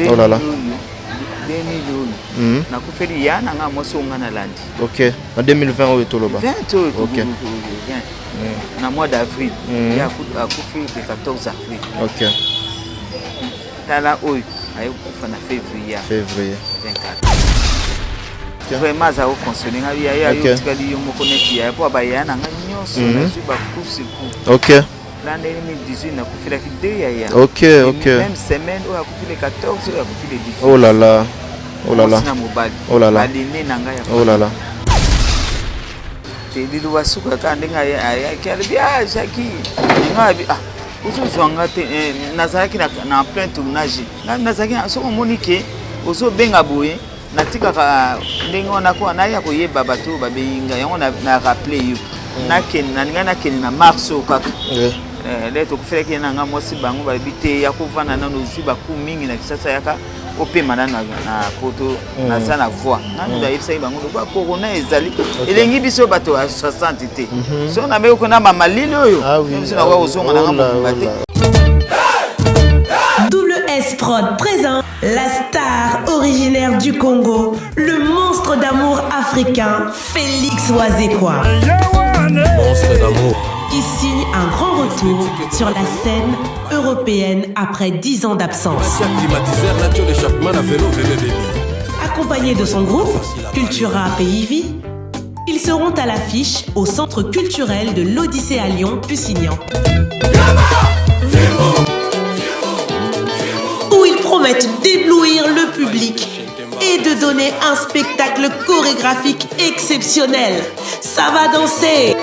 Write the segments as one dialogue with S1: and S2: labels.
S1: Oh là là.
S2: nakufeli ya nanga mosonga na landi.
S1: OK. En 2020 au Toloba.
S2: 20
S1: OK.
S2: Na mois d'avril. Ya akufi le 14 avril.
S1: OK.
S2: Tala oyo ayo kufa na février.
S1: Février.
S2: 24. Vraiment ça au consoler nga ya yo tikali yo moko neti ya po ba ya nanga nyoso na suba kusi ku.
S1: OK.
S2: L'année 2018 na kufila ki 2 ya.
S1: OK, OK.
S2: Même semaine o akufi le 14 o akufi le 18.
S1: Oh là là. Oh là là. Oh là là. Oh là là.
S2: Te dilu wasuka kandi nga ya kalbia Jackie. Nga bi uzo zwanga te nazaki na plein tournage. Nazaki so Monique uzo benga boye natika ka ndenge na ko na ya ko yeba bato babinga yango na rappeler you. Na ken na nga na ken na marso kaka. Leto kufela ki na nga mosi bango ba bite ya kovana na no zuba ku mingi na kisasa yaka opema na poto na sana voix nanu da yebisa bango ba corona ezali elengi biso bato ya 60 te so na be ko na mama lili oyo biso na wa ozonga na ngamo bate.
S3: Double S Prod présent la star originaire du Congo, le monstre d'amour africain, Félix Wazekwa.
S4: Monstre d'amour.
S3: Qui signe un grand retour sur la scène européenne après 10 ans d'absence. Accompagné de son groupe, Cultura PIV, ils seront à l'affiche au Centre culturel de l'Odyssée à Lyon, Lusignan. Où ils promettent d'éblouir le public et de donner un spectacle chorégraphique exceptionnel. Ça va danser.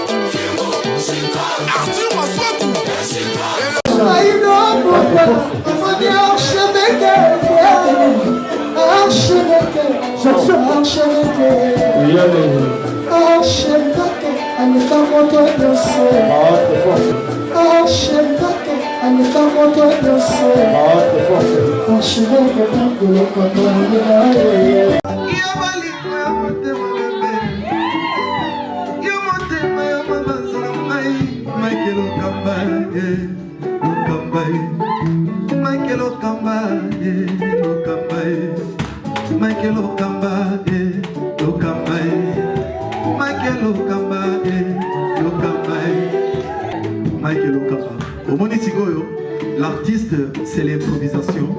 S5: L'artiste, c'est l'improvisation.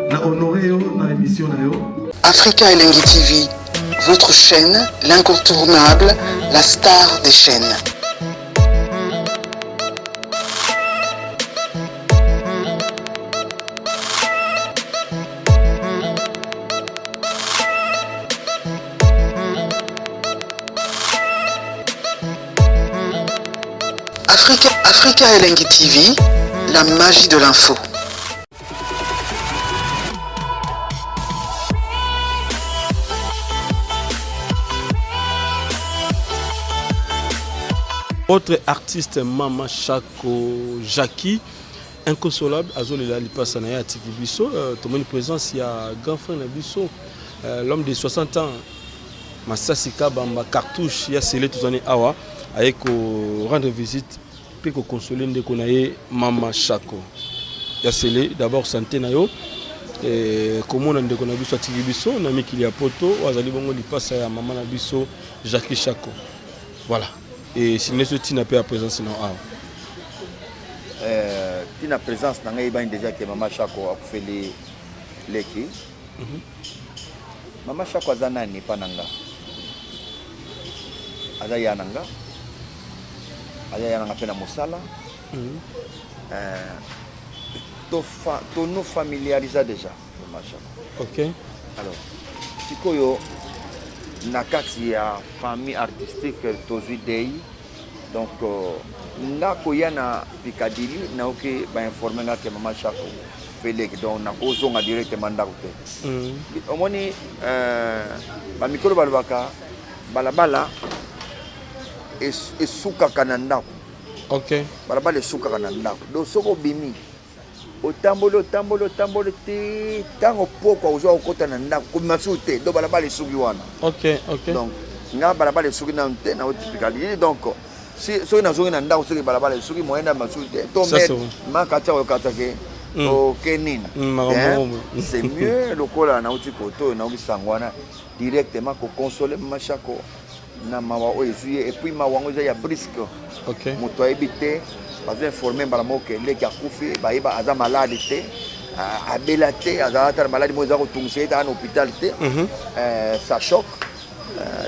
S5: Na honoré dans l'émission.
S6: Africa Elengi TV, votre chaîne, l'incontournable, la star des chaînes. Africa Elengi TV, la magie de l'info.
S4: Autre artiste Mama Chako Jackie, inconsolable, Azolela Lipasana à Tiki Bisso, tout le monde présence, il y a grand frère Nabisso, l'homme de 60 ans, Massasika Bamba Cartouche, il y a scellé tout en awa, avec rendre visite, puis qu'on consoler de qu'on aille Mama Chako. Il y a scellé d'abord santé nayo, et comme on a dit qu'on a vu sur Tiki Bisso, on a mis qu'il y a poto, Azali Bongo Lipasa à Mama Nabisso, Jackie Chako. Voilà. Et si nous sommes pas à présence, non.
S7: Tina présence, n'a pas déjà que Mama Chako a fait les qui. Mama Chako azana ni pananga. Azaya nanga. Azaya nanga pena musala. To nous familiarisa déjà Mama Chako.
S4: OK.
S7: Alors, sikoyo nakati ya famille artistique tozui dei donc na koyana Piccadilly na oke ba informer nga ke Mama Chako Félix donc na kozonga directement ndako te omoni ba mikolo balobaka balabala esuka kana ndako.
S4: OK.
S7: Balabala esuka kana ndako donc soko bimi otambolo te tango poko ozo okota na ndako komasu te do balabala esuki wana.
S4: OK.
S7: Donc nga balabala esuki na te na Piccadilly donc si so na zongi na ndako soki balabala esuki moyenda masu te to met makata okata ke
S2: okenini c'est mieux lokola nauti koto nauki sangwana directement ko consoler Maman Shako na mawa o ezuye et puis mawa ngo ya brisque moto ebité bazo informer balamoke leki akufi baiba aza malade te abela te aza malade mo za ko tungse ta en hôpital te ça choque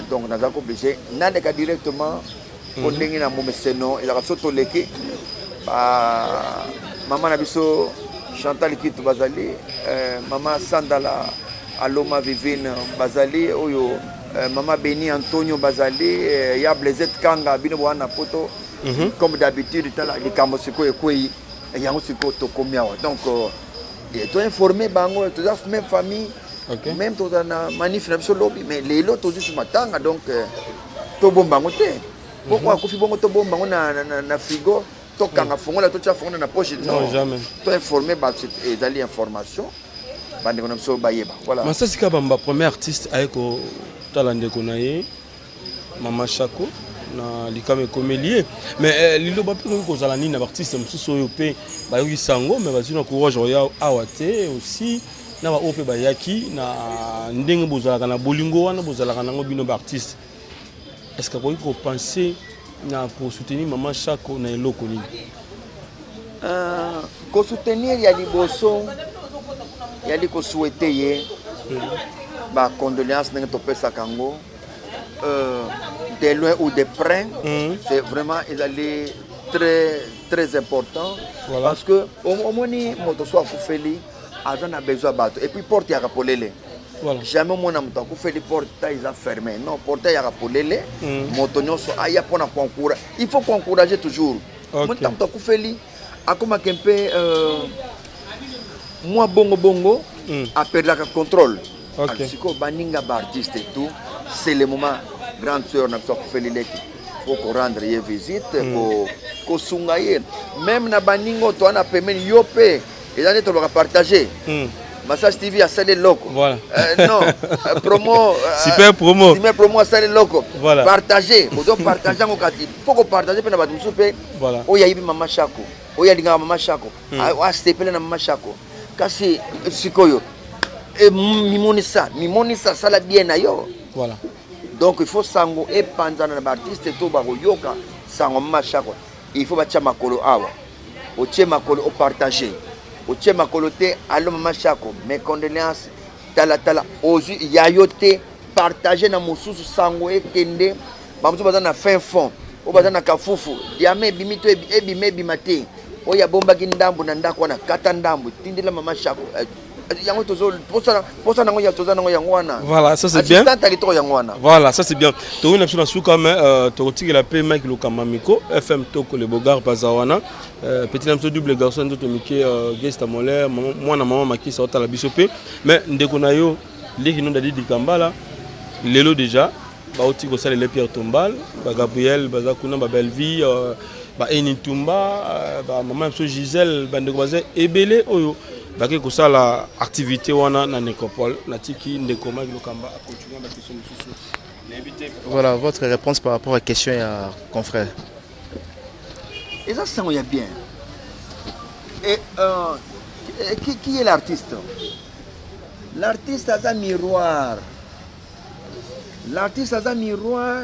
S2: donc naza ko obligé nandeka directement ko ndenge na momeseno ila soto leki ba maman na biso Chantal Kitu bazali maman Sandala Aloma Vivine bazali oyo maman Beni Antonio bazali ya Blaisette Kanga bino bwana poto comme d'habitude tala likambo siko ekoi yango siko tokomiawa donc to informer bango to za même famille même to na manif na biso lobby mais lelo to juste matanga donc to bombango te pourquoi ko fi bongo to bombango na frigo to kanga fongola to cha fongola na poche
S4: non jamais
S2: to informer ba et dali information bande ko na biso bayeba voilà
S4: mais ça c'est quand même premier artiste ayeko talande ko na ye Maman Shako na likame comélier mais lilo ba piko ko zala ni na artiste msusu oyo pe ba yoki sango mais bazina courage ya awate aussi na ba ope ba yaki na ndenge bozala na bolingo wana bozala na ngo bino ba artiste est-ce que vous pensez pour soutenir Maman Shako na eloko ni
S2: ko soutenir ya liboso ya liko souhaiter ye ba condoléances ndenge to pesa kango de loin ou de près c'est vraiment ils allaient très important parce que au moins moto soit kufeli azana besoin bato et puis porte ya kapolele jamais mon amour tant fait les portes ils a fermé non porte ya kapolele moto nyonso aya pona concours il faut encourager toujours mon tant to kufeli akoma kempe moi bongo a perdu le contrôle siko baninga ba artiste et tout c'est le moment grande sœur na so kufeli leki faut qu'on rendre ye visite ko sungaye même na baningo to ana pemeni yope et là to va partager Massage TV a salé loco.
S4: Voilà.
S2: Non, promo.
S4: Super promo.
S2: Super promo a salé loco.
S4: Voilà.
S2: Partagez. Vous devez partager en cas. Il faut que partager pendant votre souper.
S4: Voilà.
S2: Oh, il y a eu Maman Shako. Oh, il y a eu Maman Shako. Ah, c'était plein de Maman Shako. Kasi, sikoyo. Et mimonisa, ça la bien ailleurs.
S4: Voilà.
S2: Donc il faut sango et panzana l'artiste et tout baro yoka sango Maman Shako. Il faut battre makolo awa. Au tient makolo au partager. Au tient ma coloté, allô Maman Shako, mes condoléances, tala ozu yayote, partager na mosusu sango e kende, bamusu bazana fin fond, o bazana kafufu, diame bimito ebime bimate, o ya bomba kindambu na ndako na katandambu, tindela Maman Shako.
S4: Voilà, ça c'est bien. Voilà, ça c'est bien. Tu as une souka mais tu as la paix Mike Lukamamiko, FM Toko le Bogar Bazawana, petit namso double garçon de Tomike Gesta Moller, moi na maman Maki ça la bisopé, mais ndekonayo les qui nous dit Dikambala, lelo déjà, ba oti ko sale le Pierre Tombal, ba Gabriel, ba Zakuna, ba Belvie, ba Enitumba, ba maman so Gisèle, ba ndekobaze ebele oyo. Baki kosa la activité wana na nécropole na tiki ndekoma lokamba a continuer ma question monsieur.
S8: Voilà votre réponse par rapport à la question à confrère.
S2: Et ça y a bien. Et qui est l'artiste? L'artiste a un miroir. L'artiste a un miroir.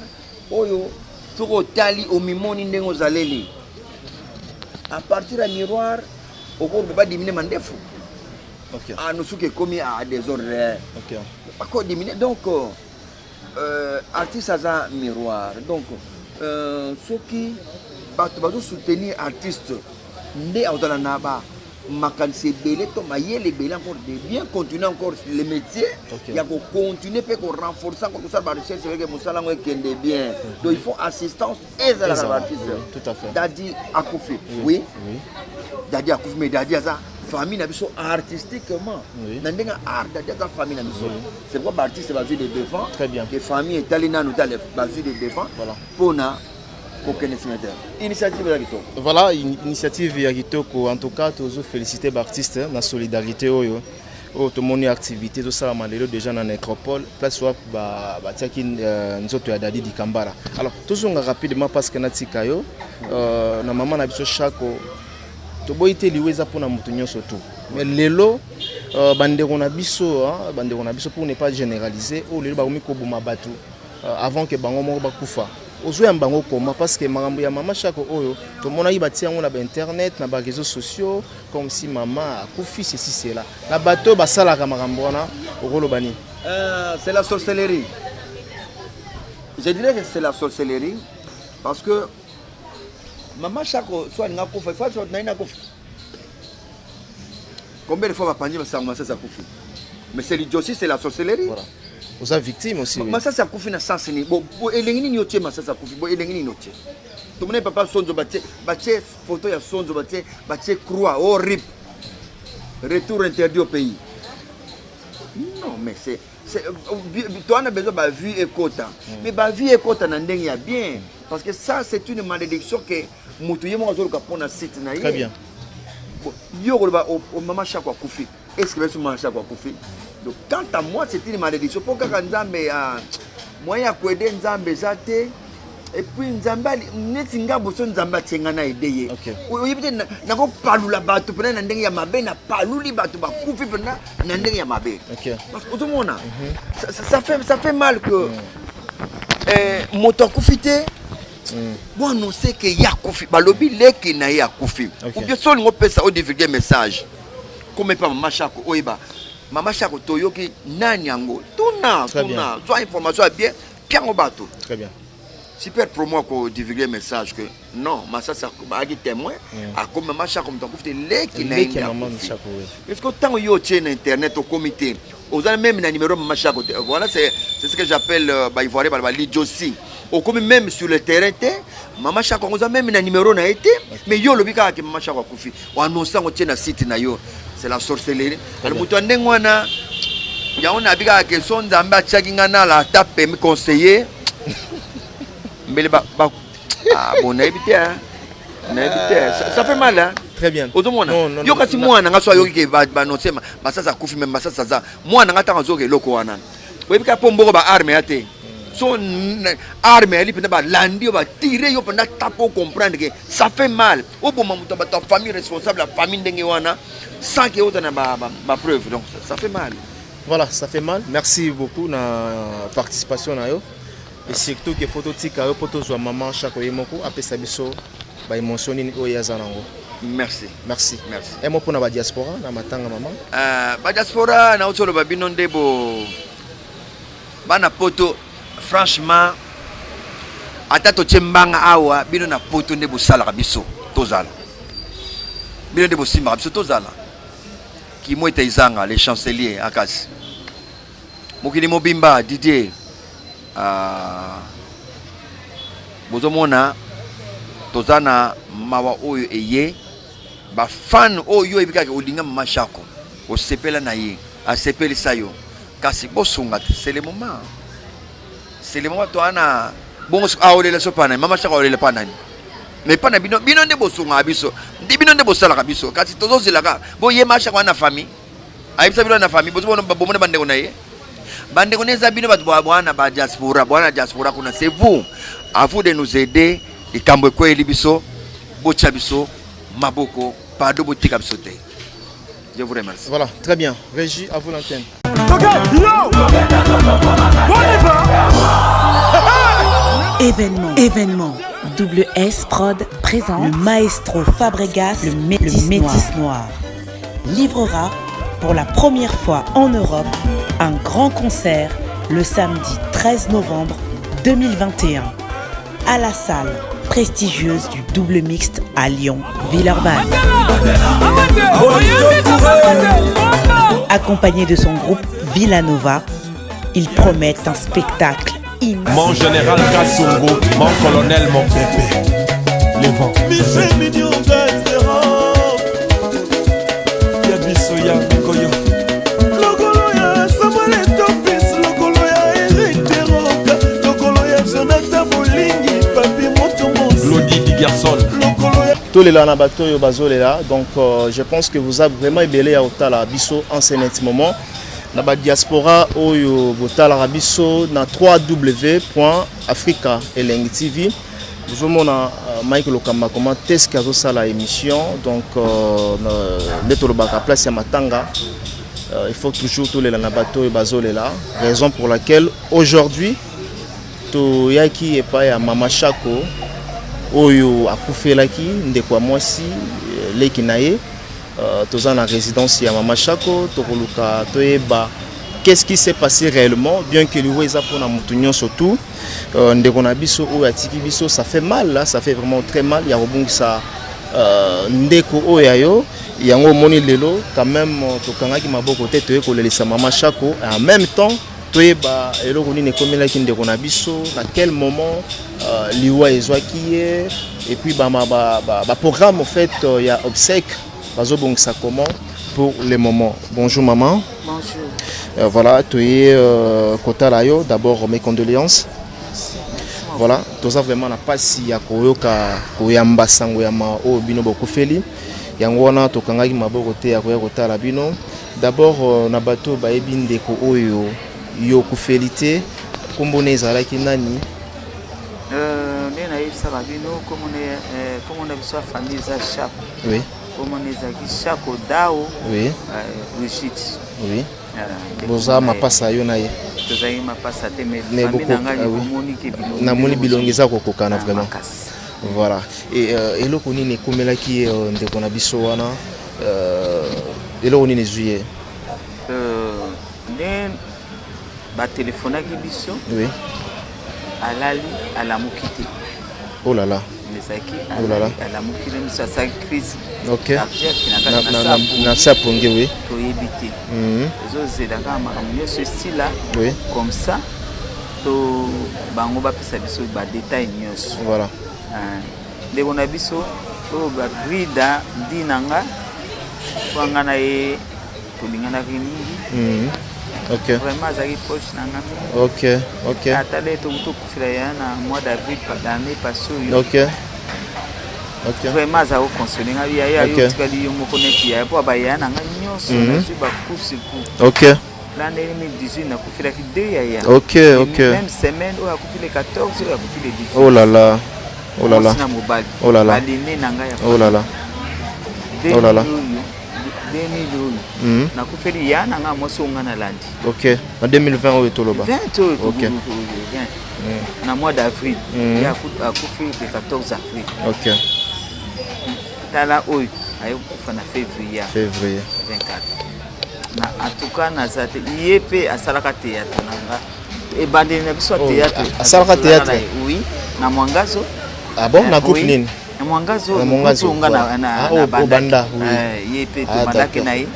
S2: Oyo toko tali o mimoni ndengo zaleli. À partir du miroir, au cours de pas diminuer mandefu.
S8: Okay.
S2: Ah, nous sommes commis à des ordres.
S8: Okay.
S2: Pas diminuer. Donc, artiste a un miroir. Donc, ceux qui vont soutenir artiste, ne à naba, makanse belé, to maïe belé encore de bien continuer encore le métier. Il y a qu'on continuer pour qu'on renforce encore tout ça. C'est vrai que Moussa Lango est bien. Donc, il faut assistance et à l'artiste.
S8: Tout à fait.
S2: Dadi Akoufi. Oui. Dadi Akoufi, mais Dadi a ça. Famille artistiquement. Dans art, dans famille c'est pourquoi l'artiste va jouer des défends.
S8: Très bien.
S2: Les familles italiennes va jouer des défends. Voilà. Pour na initiative Yagito.
S8: Voilà, initiative Yagito en tout cas tous féliciter l'artiste la solidarité oyo. Tout le monde activité tout ça malheureux déjà dans nécropole place soit ba tiaki nzoto ya Dadi Dikambala. Alors tous on rapidement parce que natika yo na maman na biso Shako toboyi te liweza pour na mutu nyonso tout. Mais lelo bandeko na biso pour ne pas généraliser o lelo ba komi ko boma batu avant que bango moko bakufa. Ozoya mbango comment parce que makambo ya mama Shako oyo to mona yi batia ngo na ba internet na ba réseaux sociaux comme si maman akufi ceci cela. Na bato basala ka makambo wana okolobani.
S7: C'est la sorcellerie. Je dirais que c'est la sorcellerie parce que maman Shako soit nga kufa soit na kufa. Combien de fois va panier ça kufi. Mais c'est l'idiotie, c'est la sorcellerie.
S8: Voilà. Vous êtes victime aussi.
S7: Mais ça kufi na sens ni. Bon, elengini nyotie ma ça kufi. Bon, elengini nyotie. Tout le monde papa sonzo batie photo ya sonzo batie croix horrible. Retour interdit au pays. Non, mais c'est toi on a besoin de vie et quota. Mais ba vie et quota na ndenge ya bien parce que ça c'est une malédiction que mutuye mo azolo ka pona site na ye.
S8: Très bien.
S7: Bon, yo au maman Shako kufi. Est-ce que maman Shako kufi? Donc quant à moi c'est une malédiction pour que Nzambe moyen ko aider Nzambe zate et puis Nzambe neti ngabo so Nzambe tsenga na ideye. Oyebite na ko palula bato pena na ndenge ya mabe na paluli bato ba kufi pena na ndenge ya mabe.
S8: OK.
S7: Parce que tout le monde ça fait mal que moto kufite bon on sait que ya kufi balobi leki na ya kufi. Ou bien so ngo pesa au divulguer message. Comme pas maman Shako oyiba. Maman Shako toyoki nani yango. Tuna soit information bien au bateau.
S8: Très bien.
S7: Super promo ko divulguer message que non, ma ça a dit témoin à comme maman Shako me kufite leki na ya
S8: maman Shako.
S7: Est-ce que tant yo tient internet au comité aux même un numéro maman Shako. Voilà c'est ce que j'appelle ivoirien ba l'idiotie. Au comme même sur le terrain maman Shako on a même un numéro na été mais yo lobika que maman Shako kufi on annonce on tient na site na yo c'est la sorcellerie al mutu ndengwana ya on abika que son Nzambe tchakinga na la tape me conseiller mbele ba bon éviter ça fait mal hein.
S8: Très bien.
S7: Non, yo kasi mwana nga so yo ke ba annoncer ba ça kufi même ba ça mwana nga tanga zo ke loko wana webika pombo ba arme ate son arme elle peut pas landi va tirer yo pendant tapo comprendre que ça fait mal au bon moment ta famille responsable la famille ndenge wana sans que autant ma preuve donc ça fait mal.
S8: Voilà, ça fait mal. Merci beaucoup na participation na yo et surtout que photo tika yo poto zo maman Shako yemoko apesa biso ba émotion ni o yazanango.
S7: Merci.
S8: Et moi pour na ba diaspora na matanga maman.
S7: Ba diaspora na otolo ba binonde bo bana poto franchement atato tshembanga awa bino na poto nde bosala biso tozala bino nde bosimba biso tozala ki moita izanga les chanceliers akasi mokili mobimba Didier bozomona tozana mawa oyo eye ba fan oyo ebika ke olinga mama Shako osepela na ye asepeli sayo kasi bosunga c'est le moment. C'est le moment toi na bon aolela so pana mama Shako aolela pana mais pana bino nde bosunga biso bino nde bosala biso kasi tozozela ka bo ye ma Shako na famille ayibisa bino na famille bozo bomona bandeko na ye bandeko neza bino bato bwana ba diaspora kuna c'est vous à vous de nous aider ikambo ko elibiso bocha biso maboko pado botika biso te. Je vous remercie.
S8: Voilà, très bien. Régie, à vous l'antenne.
S3: Événement. Double S Prod présente le maestro Fabregas, le Métis Noir. Livrera pour la première fois en Europe un grand concert le samedi 13 novembre 2021 à la salle prestigieuse du double mixte à Lyon, Villeurbanne. Accompagné de son groupe Villanova, ils promettent un spectacle immense.
S9: Mon général Kassungu, mon colonel, mon bébé. Les vents.
S8: Tous les lanabato yo bazolela donc je pense que vous avez vraiment ébélé à otala biso en ce moment na ba diaspora oyo botala biso na www.africaelengtv Vous avez Michael Okamba, comment est-ce qu'il y a l'émission? Donc, place à Matanga. Il faut toujours tous les bateaux et bazolé là. Raison pour laquelle aujourd'hui, to yaki et pas à Mama Chako, oyo akufe laki, ndekwa mwasi, leki nae, toza na résidence à Mama Chako, tokoluka toyeba. Qu'est-ce qui s'est passé réellement? Bien que le Weza pour la montagne surtout, Ndekonabiso ou Atikibiso, ça fait mal là, ça fait vraiment très mal. Il y a un ça Ndeko Oyayo, il y a un moni lelo, quand même, Tokanga qui m'a beaucoup tête, que le laisse Mama Chako, et en même temps, Toyeba, et le Roni Nekomela qui Ndekonabiso, à quel moment Liwa et Zoaki, et puis programme en fait, il y a obsèque, ça comment pour les moments. Bonjour maman.
S2: Bonjour.
S8: Voilà, tu es Kota Layo, d'abord mes condoléances. Voilà, tu as vraiment la passe ya koyoka koyamba sango ya ma o bino bokufeli. Yangwana to kangaki maboko te ya koyota la bino. D'abord na bato ba ebinde ko oyo yo kufelite kombone ezalaki nani?
S2: Nena yebisa ba bino comme on a besoin famille za chaque.
S8: Oui.
S2: Comme on est Chako Dao.
S8: Oui.
S2: Brigitte.
S8: Oui. Boza mapasa yo na ye.
S2: Tozayi mapasa te mais
S8: famille nanga na moni bilongeza kokokana vraiment. Voilà. Et eloko nini komelaki ndeko na biso wana eloko nini juillet.
S2: Ne ba téléphonaki biso.
S8: Oui.
S2: Alali alamukite.
S8: Oh là là.
S2: Oh là là. Alamukite misa sa crise.
S8: OK. Na saponge oui.
S2: Toyebite. Ezozela kama ce style là.
S8: Oui.
S2: Comme ça. To bango ba pesa biso ba détail nyos.
S8: Voilà.
S2: Ndeko na biso to ba brida dinanga kwanga na ye tulingana kingi.
S8: OK.
S2: Vraiment ça qui proche nanga.
S8: OK. OK.
S2: Atale to kufira yana mois d'avril l'année passée.
S8: OK. OK.
S2: Vraiment ça au consoler nga ya yo tikali yo moko neki ya po ba yana nga nyonso na su ba course coup.
S8: OK.
S2: L'année 2018 na kufira ki 2 ya.
S8: OK. OK.
S2: Même semaine o akufile 14 o akufile 18.
S8: Oh là là. Oh là là. Oh là là.
S2: Aline nanga ya.
S8: Oh là là. Oh là là.
S2: 2000 na kufeli ya nanga moso ngana landi.
S8: OK. En 2020 o etoloba.
S2: 20 OK. Na mois d'avril, ya akufeli le 14 avril.
S8: OK.
S2: Tala oyo ayo kufa na février.
S8: Février
S2: 24. Na atuka na zate yepe asalaka théâtre nanga. E bandeli na biso théâtre.
S8: Asalaka théâtre.
S2: Oui, na Mwangazo.
S8: Ah bon, na groupe nini?
S2: Na Mwangazo ngana na
S8: banda.
S2: Yepe to bandake na ye.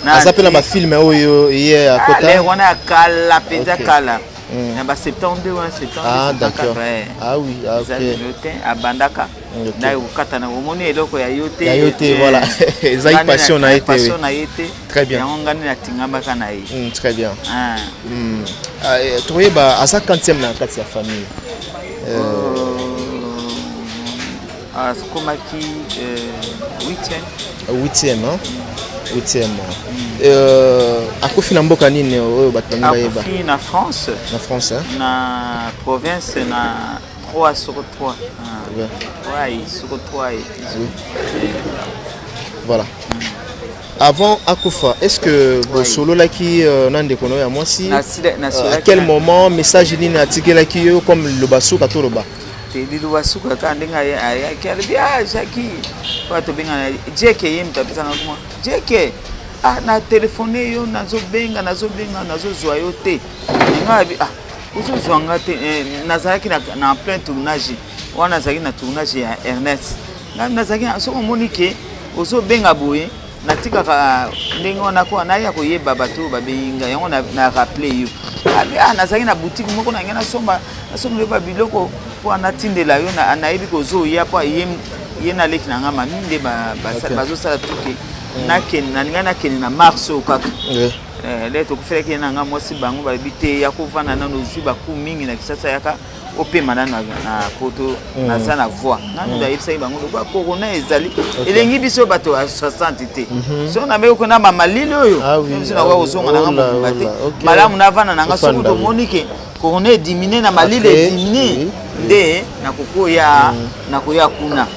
S8: Azapela ba film oyo iye akota.
S2: Ale wana kala peza kala. Na ba 72 wana 70.
S8: Ah d'accord. Ah oui, OK.
S2: Abandaka. Na ukata na omoni eloko ya yote.
S8: Ya yote voilà. Ezai passion na été.
S2: Passion na été.
S8: Très bien.
S2: Ya ngani na tingamba kana ye.
S8: Très bien. Troye ba asa 40e na kati ya famille.
S2: Komaki 8e.
S8: 8e, hein? 8e. Akufi na mboka nini oyo batanga yeba?
S2: Akufi na France.
S8: Na France, hein?
S2: Na province na 3 sur 3. Ouais, sur 3 et
S8: voilà. Avant Akufa, est-ce que solo là qui nande kono ya mwasi? À quel moment message nini atikela ki yo comme le basu katoroba?
S2: Lilu wasuka kandinga ya karibia Jackie watu benga jeke yem tabisa ngoma jeke na telefone yo nazo zwa yo te ngabi uzo zwanga te nazaki na plein tournage wana zaki na tournage ya Ernest nazaki so monike uzo benga boye natika ka ndingo na ko na ya ko yeba bato babinga yango na rappeler yo nazaki na boutique moko na ngena somba ba biloko po anatindela yo na anayibi kozo ya po yena leki na ngama minde bazo sala tuke na ken na ngana ken na marso kaka leto kufeka na ngama mosi bango ba bite ya kovana na no juba ku mingi na kisasa yaka opema na poto na sana voix nanu da yebisa bango ba corona ezali elengi biso bato 60 te so na meko na mama lilo oyo biso na wa ozonga na ngama bate malamu na vana na nga so to monike corona diminuer na malile diminuer nde nakokoya nakoya kuna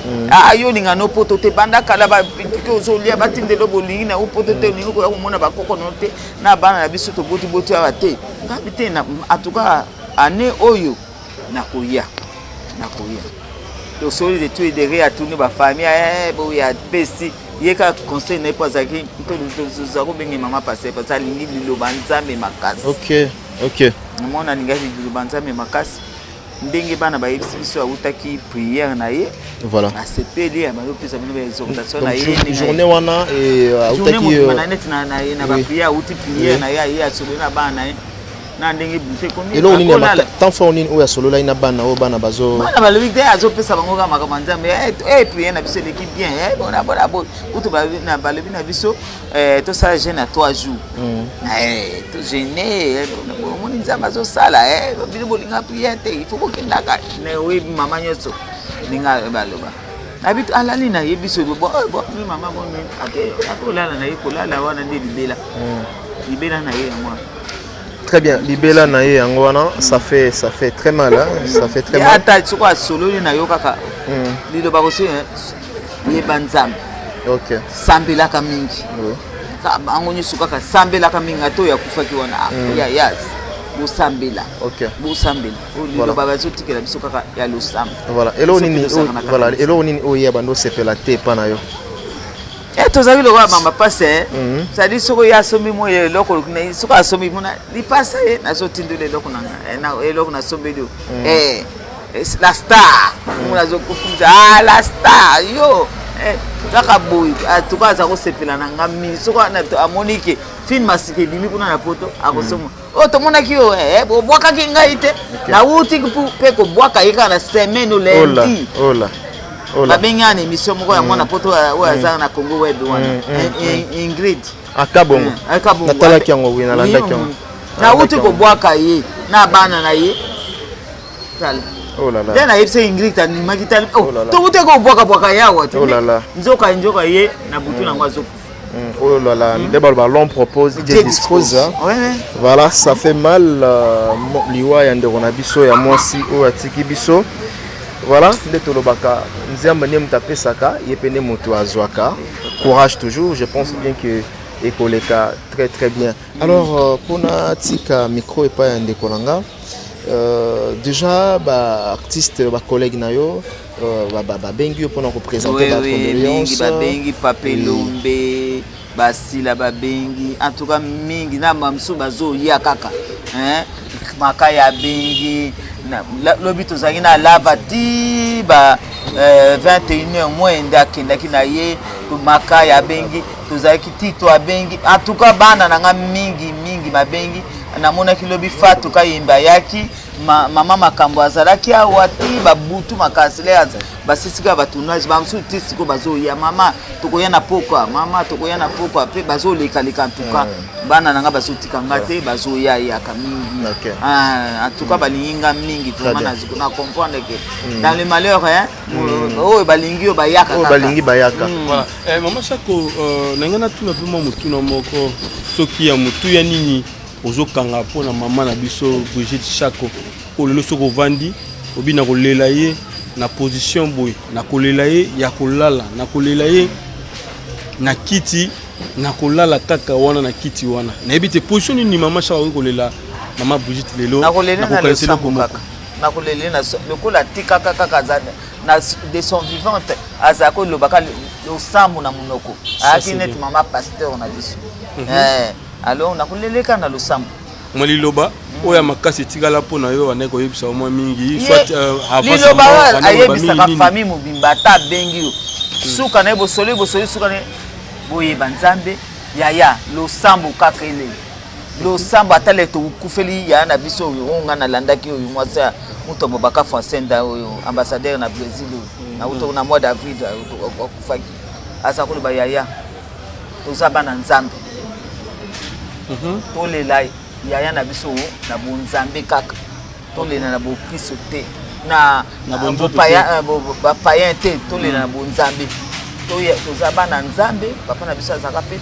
S2: yo linga no poto te banda kala ba piki ozolia batindelo bolingi na poto te lingo ko komona bakoko no te na bana na biso to boti awa te ngabi te na atuka ane oyo nakoya to soli de tout de réa tourner ba famille bo ya pesi yeka conseil na pas zaki to zako bengi mama passer parce que lingi lilo banzambe makasi.
S8: OK.
S2: Mona ninga lilo banzambe makasi. Ndenge bana ba yebisi utaki prière na ye.
S8: Voilà.
S2: A sepeli ya bayo pesa bino ba exhortation na ye.
S8: Journée wana et
S2: utaki na net na ba prière uti prière na ye ya solo na bana ye. Na ndenge bute komi.
S8: Elo nini ya tant fois nini o ya solo la ina bana o bana bazo.
S2: Bana ba lobik te azo pesa bango ka makamanda mais prière na biso l'équipe bien bona utu ba na ba lebi na biso to ça jeune à 3 jours. To gêner moni nzamba zo sala bino bolinga prière te il faut kokenda ka ne we mama nyoso ninga baloba. Habite alali na yebiso bon mama bon akolala na yekolala wana ndi libela na ye moi.
S8: Très bien, libela na ye angwana, ça fait très mal ça fait très mal.
S2: Ata tsoko solo na yo kaka. Lido ba kosi ye banzam.
S8: OK.
S2: Sambela ka mingi. Ka bangonyi suka ka sambela ka mingi ato ya kufaki wana. Ya bo sambela.
S8: OK.
S2: Bo sambela. Lido ba bazo tikela biso kaka ya lo sam.
S8: Voilà, elo nini o ya bando sepela te pa na yo.
S2: Tozali lo mama passe ça dit soko ya somi mo ye loko na soko asomi mona li passe na so tindule loko na loko na sombelio la star mona zo kufuza la star yo kaka boy atuka za ko sepela na ngami soko na amonike film masike limi kuna na poto akosoma to mona ki yo bo bwaka ki ngaite na uti pe ko bwaka yika na semaine lundi babenga na émission moko ya mwana poto wa za na Congo web wana Ingrid
S8: akabongo natala kyango wina landa kyango
S2: na uti ko bwaka ye na bana na ye tala
S8: la
S2: dena yebse Ingrid tani makitali to uti ko bwaka ya watu nzoka ye na butu na ngwazo
S8: la le ballon propose des dispose voilà ça fait mal liwa ya ndeko biso ya mwasi o atiki biso. Voilà, ndetolobaka nzamba ne mutapesaka yepene moto azwaka. Courage toujours, je pense bien que ekoleka très bien. Alors pour na tika micro et pas ndekolanga déjà ba artiste ba collègue na yo ba bengi pour na représenter ba condoléances
S2: ba bengi papelombe basila ba bengi en tout cas mingi na mamsu bazo ya kaka makaya bengi lobito zangi na lava ti ba 21h moins ndaki na ye makaya bengi tozaki tito abengi en tout cas bana nanga mingi mabengi na mona ki lobi fatu ka yimba yaki mama makambo azalaki awati babutu makasile aza basisika batunage bamsu tisiko bazo ya mama tokoya na pokwa pe bazo leka en tout cas bana nanga bazo tikanga te bazo ya kamingi en tout cas balinga mingi vraiment na comprendre que dans le malheur balingi bayaka
S4: voilà maman Chako nangana tuna pe mo mutuna moko soki ya mutu ya nini ozokanga pona mama na biso Brigitte Chako olelo soko vandi obina kolela ye na position boy na kolela ye ya kolala na kolela ye na kiti na kolala kaka wana na kiti wana na ebite position ni mama Chako kolela mama Brigitte lelo
S2: na kolela na kolela na lokola tika kaka zana na de son vivante azako lobaka lo sambu na munoko akinet mama pasteur na biso alors na koleleka na lo sambu
S4: Moliloba oya makasi tigala pona yo aneko yebisa mwa mingi soit
S2: avant liloba ayebisa ka famille mobimba ta bengi yo suka na bosole suka ne boye banzambe yaya lo sambu kakele lo sambu atale to kufeli ya na biso yo nga na landaki yo mwasa muto mobaka Française oyo ambassadeur na Brésil na uto na mois d'avril kufaki asa ko ba yaya to zabana nzambe to lelai yaya na biso na bonzambe kaka to lela na bokiso te na ba payen te to lela na bonzambe to zabana nzambe papa na biso azaka pe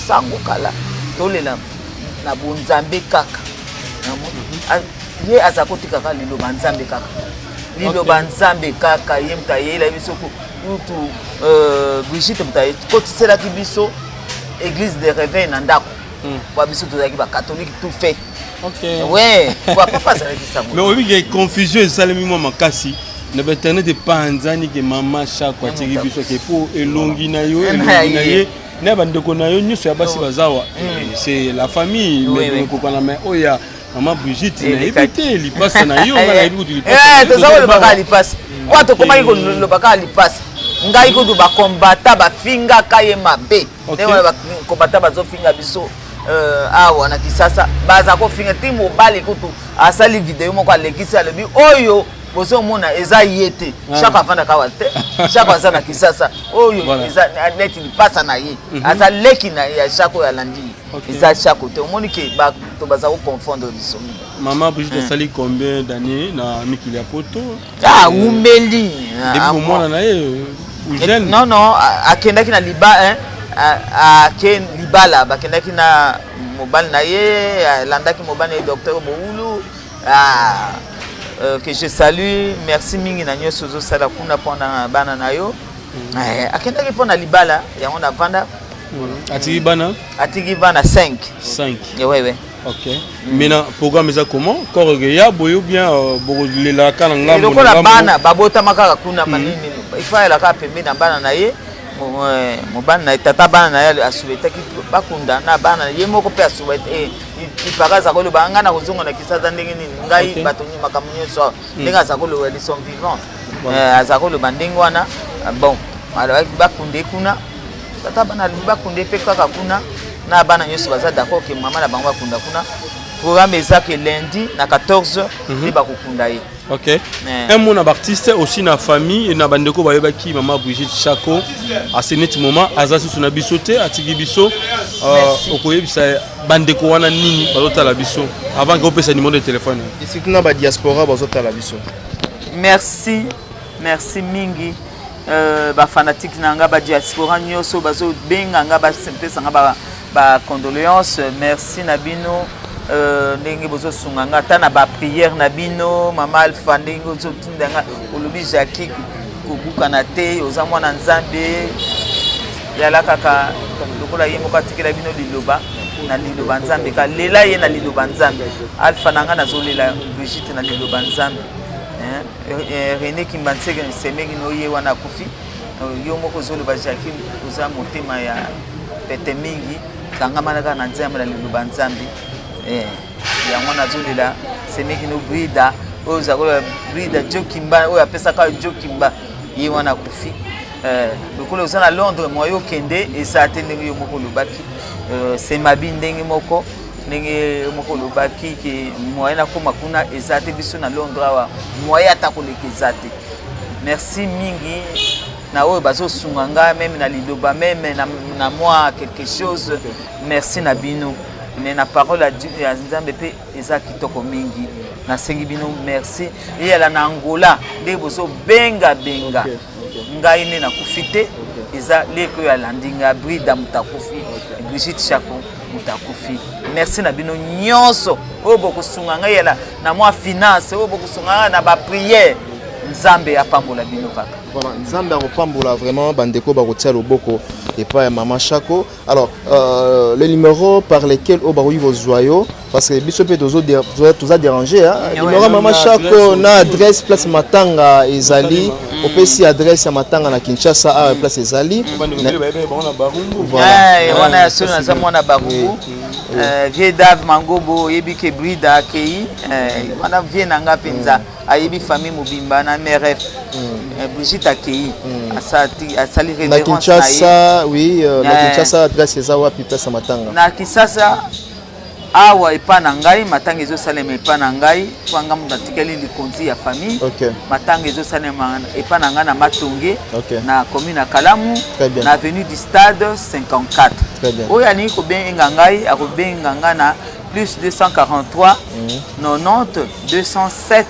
S2: sango kala to lela na bonzambe kaka ye azakotika kaka lelo banzambe kaka liloba nzambe kaka ye muta yela biso kutu Brigitte muta kotiselaki biso église de réveil na ndako kwa biso tozalaki ba catholique tout fait.
S4: OK.
S2: Ouais, quoi papa ça dit ça.
S4: Mais oui, il y a confusion et ça le mimo makasi. Na internet de panzani que maman chaque atiki biso ke po elongi na yo na bandeko na yo nyuso ya basi bazawa. C'est la famille mais ko kana mais oya maman Brigitte na éviter li passe na yo ngala ibi tu li passe.
S2: To zawa le bakali passe. Kwa to komaki ko le bakali passe. Ngai ko do ba combattre ba finga kaye mabe. Ne ba combattre ba zo finga biso awa na kisasa baza ko finga ti mobile kutu asali video moko alekisa le bi oyo bozo mona eza yete chaque avant da kawate chaque fois na kisasa oyo eza net ni passa na ye asa leki na ya chaque ya landi eza chaque te omoni ke ba to baza ko confondre biso.
S4: Maman Brigitte sali combien d'années na mikili ya poto?
S2: Umeli
S4: depuis mona na ye jeune.
S2: Non akendaki na liba ake libala bakendaki na mobile na ye landaki mobile na docteur Boulu que je salue merci mingi na nyoso zo sala kuna pona bana na yo akendaki pona libala yango na vanda
S4: atiki bana
S2: 5 ouais.
S4: OK. Maintenant programme ça comment correya boyo bien bolela kana ngamba
S2: lokola bana babota makaka kuna manini ifaela ka pembe na bana na ye mobana na tata bana na ye asuetaki bakunda na bana ye moko pe asuete ipakaza ko loba ngana kozonga na kisasa ndenge nini ngai batonyi makamunyo so ndenge azakolo wali sont vivants azakolo bandenge wana bon alors bakunde kuna tata bana bakunde pe kaka kuna na bana nyoso baza d'accord que maman na bango bakunda kuna programme ezake lundi na 14h et bakukunda ye.
S4: OK. Un mon artiste aussi na famille et na bandeko bayebaki maman Brigitte Chako à ce net moment azasi suna bisote atiki biso okoyebisa bandeko wana nini bazota la biso avant que opesa numéro de téléphone.
S8: Et c'est na ba diaspora bazota la biso.
S2: Merci mingi ba fanatique nanga ba diaspora nyoso bazo benga nga ba pesa nga ba condoléances merci nabino ndenge bozo sunganga ta na ba prière nabino mama Alpha ndenge bozo tindanga olobi Jackie kubuka na te oza mwana nzambe yala kaka lokola yemo katikela bino liloba na liloba nzambe ka lela ye na liloba nzambe Alpha nanga nazolela Brigitte na liloba nzambe René Kimbansege semeki no ye wana kufi yo moko zoloba Jackie oza motema ya pete mingi kanga manaka na nzambe na liloba nzambe yango nazolela semeki no brida oyo zakola brida jokimba oyo apesaka jokimba ye wana kufi lokolo oza na Londres moyo kende eza te ndenge yo moko lobaki semabi ndenge moko lobaki ke moyen nakoma kuna eza te biso na Londres awa moyen atakoleka eza te merci mingi na oyo bazosunga nga même na liloba même na moi quelque chose merci na bino mais na parole ya nzambe pe eza kitoko mingi na sengi bino merci yela na Angola nde bozo benga ngai ne na kufite eza leko ya landinga brida mutakufi Brigitte Chako mutakufi merci na bino nyonso oyo bokusunga ngai yela na moi finance oyo bokusunga na ba prière nzambe apambola bino kaka.
S8: Voilà, nzambe apambola vraiment bandeko bakotia loboko et pas maman Chako. Alors le numéro par lequel au baroui vos joyaux parce que biso pe tous a dérangé hein. Numéro maman Chako na adresse place Matanga ezali opesi adresse ya Matanga na Kinshasa à place ezali.
S2: Voilà. Wana ya sona za mwana barungu. Vie Dave Mangobo yebi ke brida akei wana vie nanga penza ayebi famille mobimba na mère Brigitte akei asali révérence
S8: na Kinshasa oui na Kinshasa adresse eza wapi place Matanga
S2: na Kinshasa awa epana ngai matanga ezosalema epana ngai kwanga mutu atikeli likonzi ya famille matanga ezosalema epana ngai na Matonge na commune ya Kalamu na avenue du Stade 54 oyo alingi kobenga ngai akobenga ngai na plus 243 90 207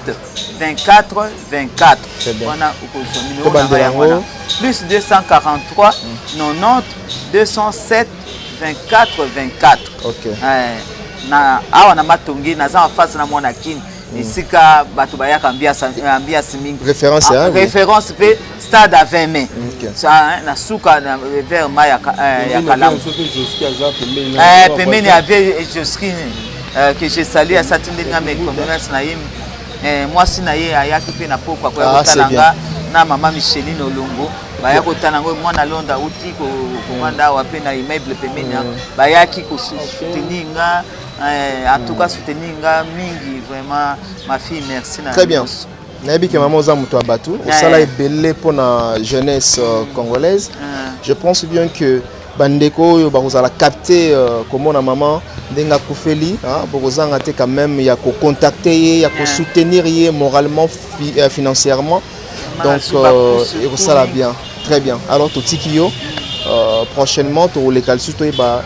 S2: 24 24 wana ukozwa numéro na wana plus 243 90 207 24 24 na awa na Matonge naza en face na mwana kini esika bato bayaka ambiance mingi
S8: référence hein,
S2: référence pe stade à 20 mai ça na suka na vers mai ya Kalamu pembeni avait Joski que j'ai salué à Satindenga mais commerce na yim moi si na ye ayaki pe na pokwa kwa kotalanga na mama Micheline Olongo baya kotana ngo mwana londa uti ko komanda wa pe na immeuble pembeni bayaki ko soutenir en tout cas soutenir mingi vraiment ma fille merci na
S8: très bien nabi ke maman za muto abatu osala ebele pour la jeunesse congolaise je pense bien que bandeko yo bakozala capter comment na maman ndenga kufeli bokozanga te quand même ya ko contacter ya ko soutenir ye moralement financièrement donc et ça va bien très bien alors to tikio prochainement to les calcul to ba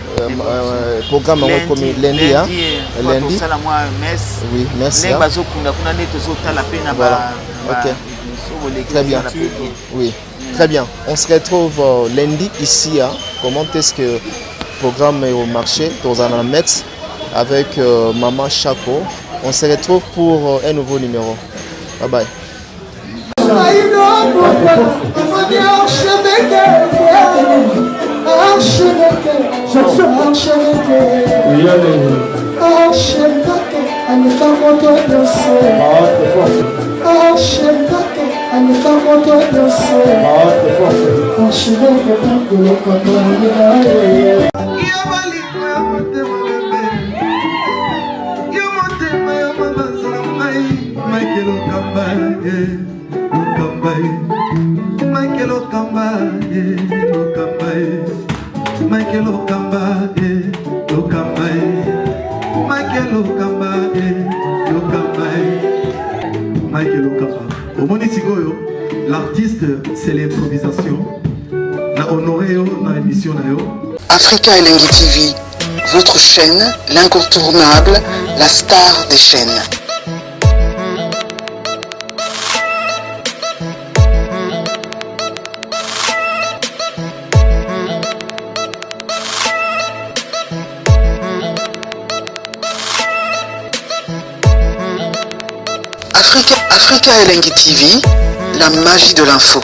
S8: programme comme lundi hein lundi oui merci voilà OK très bien oui très bien on se retrouve lundi ici hein comment est-ce que le programme est au marché dans un Metz avec maman Chako on se retrouve pour un nouveau numéro bye bye
S5: L'artiste, c'est l'improvisation. La honoré dans l'émission.
S6: Africa Elengi TV, votre chaîne, l'incontournable, la star des chaînes. Africa Elengi TV, la magie de l'info.